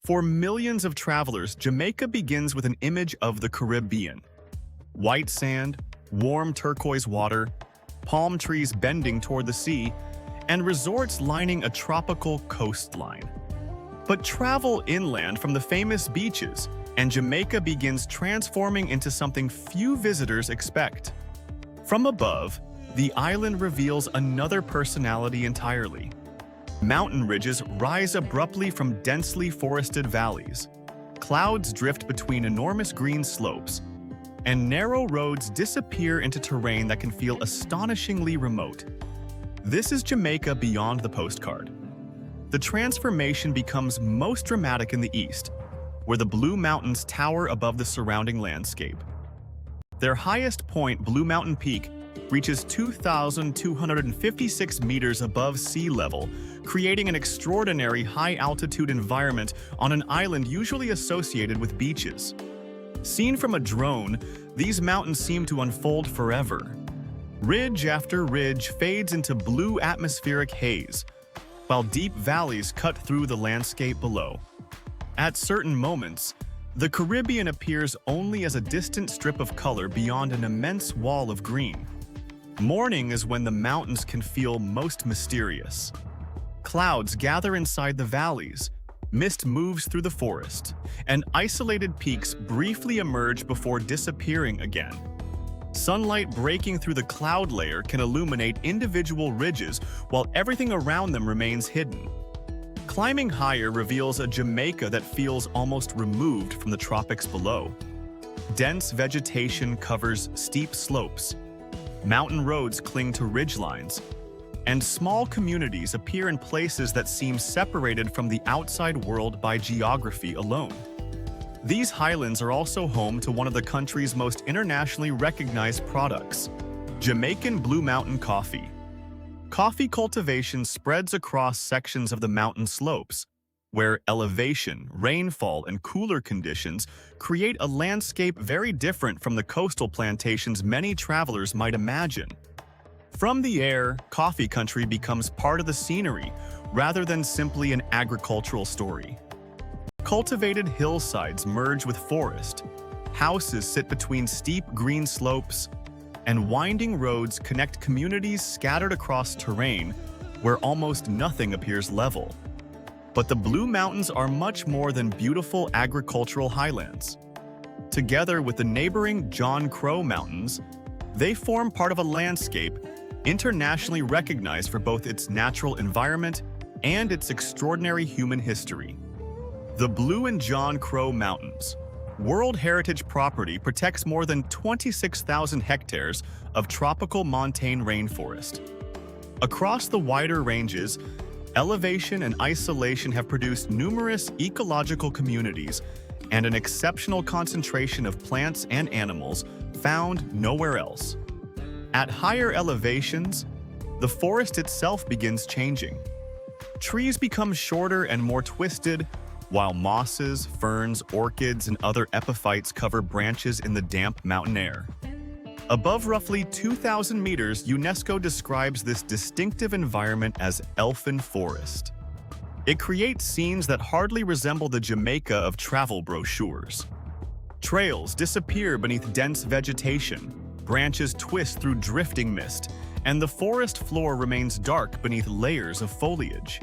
For millions of travelers, Jamaica begins with an image of the Caribbean. White sand, warm turquoise water, palm trees bending toward the sea, and resorts lining a tropical coastline. But travel inland from the famous beaches, and Jamaica begins transforming into something few visitors expect. From above, the island reveals another personality entirely. Mountain ridges rise abruptly from densely forested valleys. Clouds drift between enormous green slopes, and narrow roads disappear into terrain that can feel astonishingly remote. This is Jamaica beyond the postcard. The transformation becomes most dramatic in the east, where the Blue Mountains tower above the surrounding landscape. Their highest point, Blue Mountain Peak, reaches 2,256 meters above sea level, creating an extraordinary high-altitude environment on an island usually associated with beaches. Seen from a drone, these mountains seem to unfold forever. Ridge after ridge fades into blue atmospheric haze, while deep valleys cut through the landscape below. At certain moments, the Caribbean appears only as a distant strip of color beyond an immense wall of green. Morning is when the mountains can feel most mysterious. Clouds gather inside the valleys, mist moves through the forest, and isolated peaks briefly emerge before disappearing again. Sunlight breaking through the cloud layer can illuminate individual ridges while everything around them remains hidden. Climbing higher reveals a Jamaica that feels almost removed from the tropics below. Dense vegetation covers steep slopes. Mountain roads cling to ridgelines, and small communities appear in places that seem separated from the outside world by geography alone. These highlands are also home to one of the country's most internationally recognized products, Jamaican Blue Mountain coffee. Coffee cultivation spreads across sections of the mountain slopes, where elevation, rainfall, and cooler conditions create a landscape very different from the coastal plantations many travelers might imagine. From the air, coffee country becomes part of the scenery rather than simply an agricultural story. Cultivated hillsides merge with forest, houses sit between steep green slopes, and winding roads connect communities scattered across terrain where almost nothing appears level. But the Blue Mountains are much more than beautiful agricultural highlands. Together with the neighboring John Crow Mountains, they form part of a landscape internationally recognized for both its natural environment and its extraordinary human history. The Blue and John Crow Mountains, World Heritage Property, protects more than 26,000 hectares of tropical montane rainforest. Across the wider ranges, elevation and isolation have produced numerous ecological communities and an exceptional concentration of plants and animals found nowhere else. At higher elevations, the forest itself begins changing. Trees become shorter and more twisted, while mosses, ferns, orchids, and other epiphytes cover branches in the damp mountain air. Above roughly 2,000 meters, UNESCO describes this distinctive environment as elfin forest. It creates scenes that hardly resemble the Jamaica of travel brochures. Trails disappear beneath dense vegetation, branches twist through drifting mist, and the forest floor remains dark beneath layers of foliage.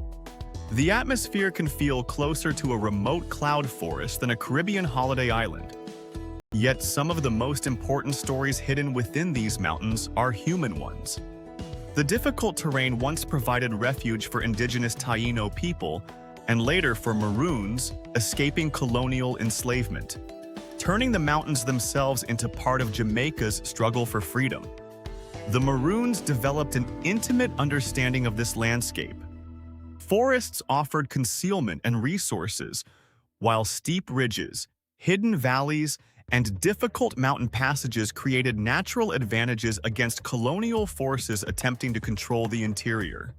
The atmosphere can feel closer to a remote cloud forest than a Caribbean holiday island. Yet some of the most important stories hidden within these mountains are human ones. The difficult terrain once provided refuge for indigenous Taino people, and later for Maroons escaping colonial enslavement, turning the mountains themselves into part of Jamaica's struggle for freedom. The Maroons developed an intimate understanding of this landscape. Forests offered concealment and resources, while steep ridges, hidden valleys, and difficult mountain passages created natural advantages against colonial forces attempting to control the interior.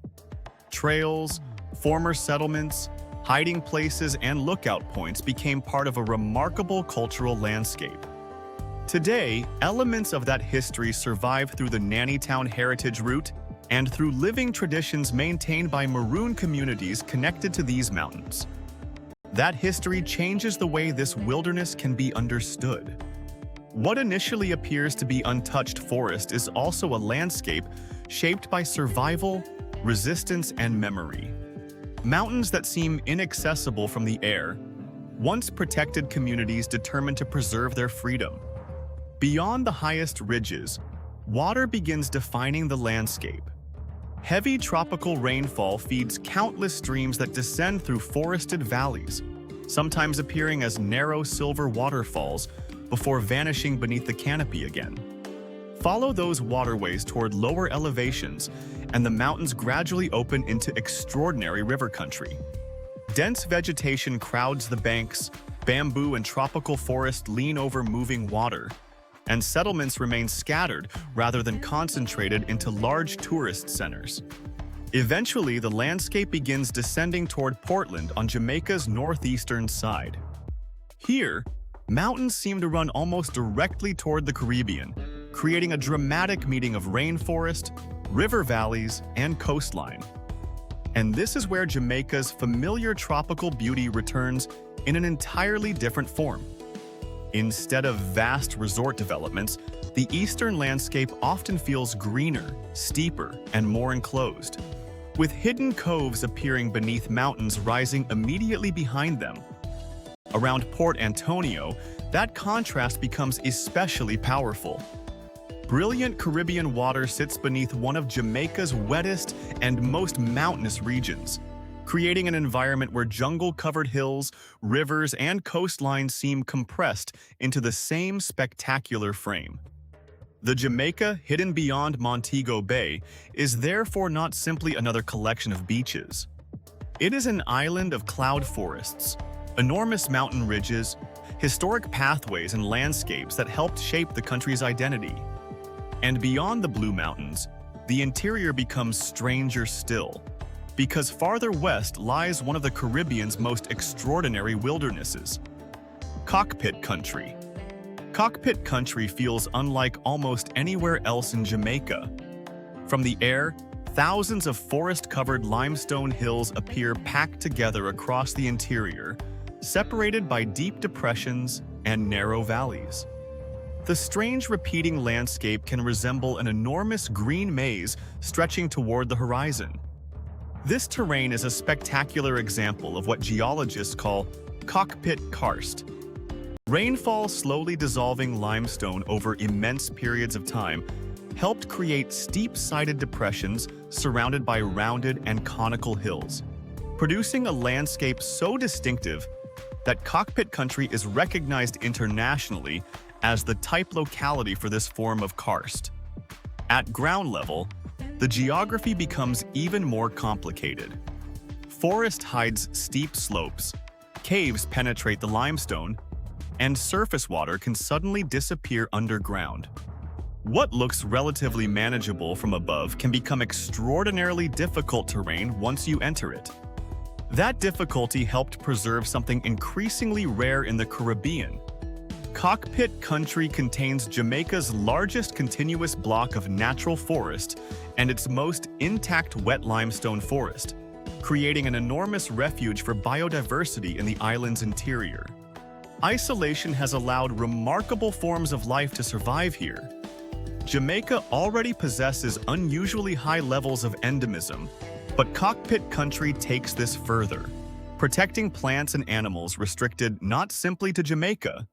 Trails, former settlements, hiding places, and lookout points became part of a remarkable cultural landscape. Today, elements of that history survive through the Nannytown Heritage Route and through living traditions maintained by Maroon communities connected to these mountains. that history changes the way this wilderness can be understood. What initially appears to be untouched forest is also a landscape shaped by survival, resistance, and memory. Mountains that seem inaccessible from the air once protected communities determined to preserve their freedom. Beyond the highest ridges, water begins defining the landscape. Heavy tropical rainfall feeds countless streams that descend through forested valleys, sometimes appearing as narrow silver waterfalls before vanishing beneath the canopy again. Follow those waterways toward lower elevations, and the mountains gradually open into extraordinary river country. Dense vegetation crowds the banks, bamboo and tropical forest lean over moving water, and settlements remain scattered rather than concentrated into large tourist centers. Eventually, the landscape begins descending toward Portland on Jamaica's northeastern side. Here, mountains seem to run almost directly toward the Caribbean, creating a dramatic meeting of rainforest, river valleys, and coastline. And this is where Jamaica's familiar tropical beauty returns in an entirely different form. Instead of vast resort developments, the eastern landscape often feels greener, steeper, and more enclosed, with hidden coves appearing beneath mountains rising immediately behind them. Around Port Antonio, that contrast becomes especially powerful. Brilliant Caribbean water sits beneath one of Jamaica's wettest and most mountainous regions, creating an environment where jungle-covered hills, rivers, and coastlines seem compressed into the same spectacular frame. The Jamaica, hidden beyond Montego Bay, is therefore not simply another collection of beaches. It is an island of cloud forests, enormous mountain ridges, historic pathways, and landscapes that helped shape the country's identity. And beyond the Blue Mountains, the interior becomes stranger still, because farther west lies one of the Caribbean's most extraordinary wildernesses, Cockpit Country. Cockpit Country feels unlike almost anywhere else in Jamaica. From the air, thousands of forest-covered limestone hills appear packed together across the interior, separated by deep depressions and narrow valleys. The strange repeating landscape can resemble an enormous green maze stretching toward the horizon. This terrain is a spectacular example of what geologists call cockpit karst. Rainfall slowly dissolving limestone over immense periods of time helped create steep-sided depressions surrounded by rounded and conical hills, producing a landscape so distinctive that Cockpit Country is recognized internationally as the type locality for this form of karst. At ground level, the geography becomes even more complicated. Forest hides steep slopes, caves penetrate the limestone, and surface water can suddenly disappear underground. What looks relatively manageable from above can become extraordinarily difficult terrain once you enter it. That difficulty helped preserve something increasingly rare in the Caribbean. Cockpit Country contains Jamaica's largest continuous block of natural forest and its most intact wet limestone forest, creating an enormous refuge for biodiversity in the island's interior. Isolation has allowed remarkable forms of life to survive here. Jamaica already possesses unusually high levels of endemism, but Cockpit Country takes this further, protecting plants and animals restricted not simply to Jamaica,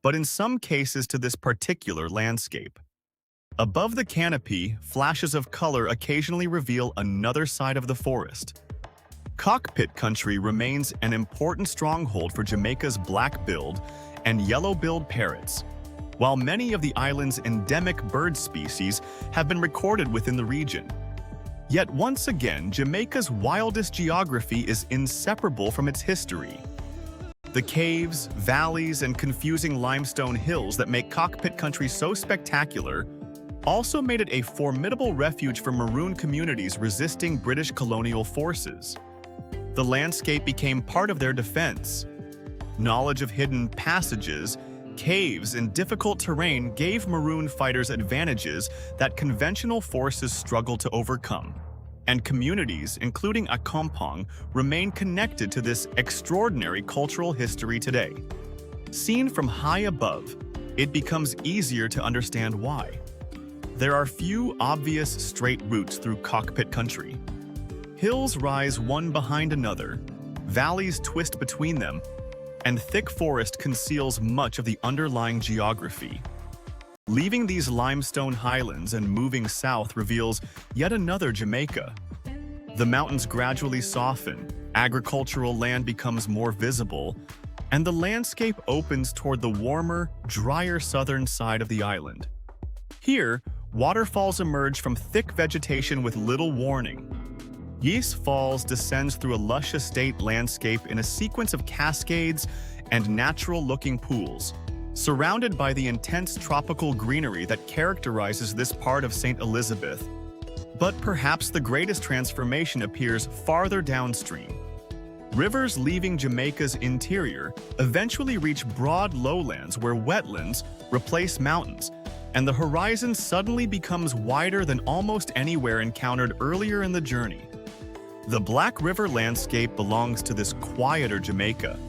but in some cases to this particular landscape. Above the canopy, flashes of color occasionally reveal another side of the forest. Cockpit Country remains an important stronghold for Jamaica's black-billed and yellow-billed parrots, while many of the island's endemic bird species have been recorded within the region. Yet once again, Jamaica's wildest geography is inseparable from its history. The caves, valleys, and confusing limestone hills that make Cockpit Country so spectacular also made it a formidable refuge for Maroon communities resisting British colonial forces. The landscape became part of their defense. Knowledge of hidden passages, caves, and difficult terrain gave Maroon fighters advantages that conventional forces struggled to overcome. and communities, including Accompong, remain connected to this extraordinary cultural history today. Seen from high above, it becomes easier to understand why. There are few obvious straight routes through cockpit country. Hills rise one behind another, valleys twist between them, and thick forest conceals much of the underlying geography. Leaving these limestone highlands and moving south reveals yet another Jamaica. The mountains gradually soften, agricultural land becomes more visible, and the landscape opens toward the warmer, drier southern side of the island. Here, waterfalls emerge from thick vegetation with little warning. Yeast Falls descends through a lush estate landscape in a sequence of cascades and natural-looking pools, surrounded by the intense tropical greenery that characterizes this part of St. Elizabeth. But perhaps the greatest transformation appears farther downstream. Rivers leaving Jamaica's interior eventually reach broad lowlands where wetlands replace mountains, and the horizon suddenly becomes wider than almost anywhere encountered earlier in the journey. The Black River landscape belongs to this quieter Jamaica.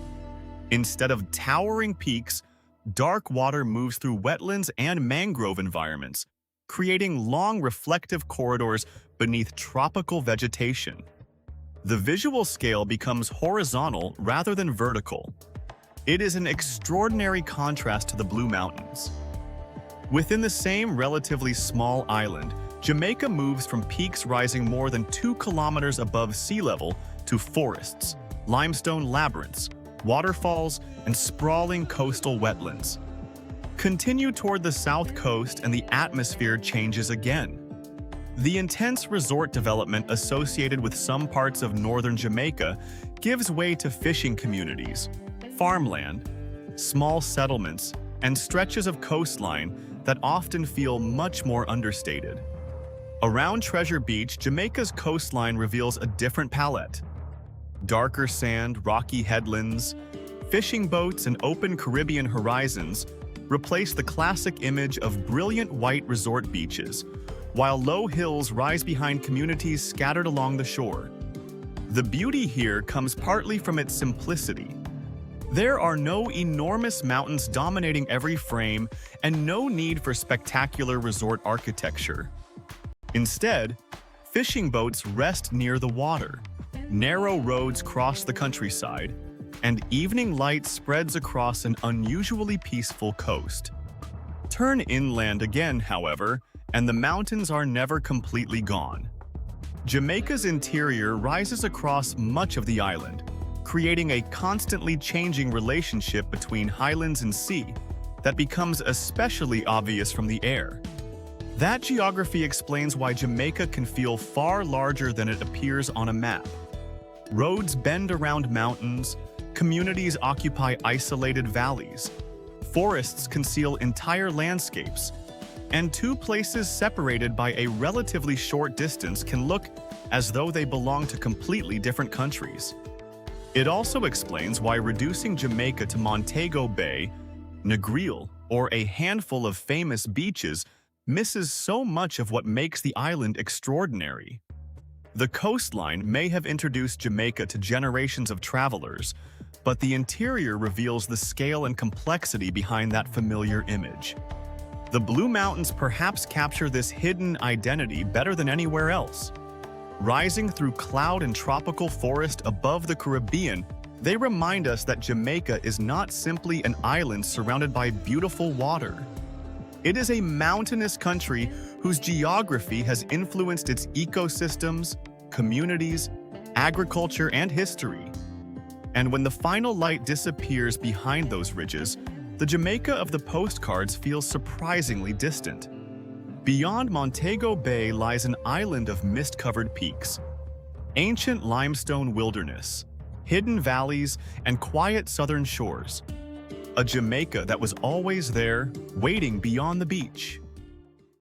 Instead of towering peaks, dark water moves through wetlands and mangrove environments, creating long reflective corridors beneath tropical vegetation. The visual scale becomes horizontal rather than vertical. It is an extraordinary contrast to the Blue Mountains. Within the same relatively small island, Jamaica moves from peaks rising more than 2 kilometers above sea level to forests, limestone labyrinths, waterfalls, and sprawling coastal wetlands. Continue toward the south coast and the atmosphere changes again. The intense resort development associated with some parts of northern Jamaica gives way to fishing communities, farmland, small settlements, and stretches of coastline that often feel much more understated. Around Treasure Beach, Jamaica's coastline reveals a different palette. Darker sand, rocky headlands, fishing boats, and open Caribbean horizons replace the classic image of brilliant white resort beaches, while low hills rise behind communities scattered along the shore. The beauty here comes partly from its simplicity. There are no enormous mountains dominating every frame and no need for spectacular resort architecture. Instead, fishing boats rest near the water, narrow roads cross the countryside, and evening light spreads across an unusually peaceful coast. Turn inland again, however, and the mountains are never completely gone. Jamaica's interior rises across much of the island, creating a constantly changing relationship between highlands and sea that becomes especially obvious from the air. That geography explains why Jamaica can feel far larger than it appears on a map. Roads bend around mountains, communities occupy isolated valleys, forests conceal entire landscapes, and two places separated by a relatively short distance can look as though they belong to completely different countries. It also explains why reducing Jamaica to Montego Bay, Negril, or a handful of famous beaches misses so much of what makes the island extraordinary. The coastline may have introduced Jamaica to generations of travelers, but the interior reveals the scale and complexity behind that familiar image. The Blue Mountains perhaps capture this hidden identity better than anywhere else. Rising through cloud and tropical forest above the Caribbean, they remind us that Jamaica is not simply an island surrounded by beautiful water. It is a mountainous country whose geography has influenced its ecosystems, communities, agriculture, and history. And when the final light disappears behind those ridges, the Jamaica of the postcards feels surprisingly distant. Beyond Montego Bay lies an island of mist-covered peaks, ancient limestone wilderness, hidden valleys, and quiet southern shores. A Jamaica that was always there, waiting beyond the beach.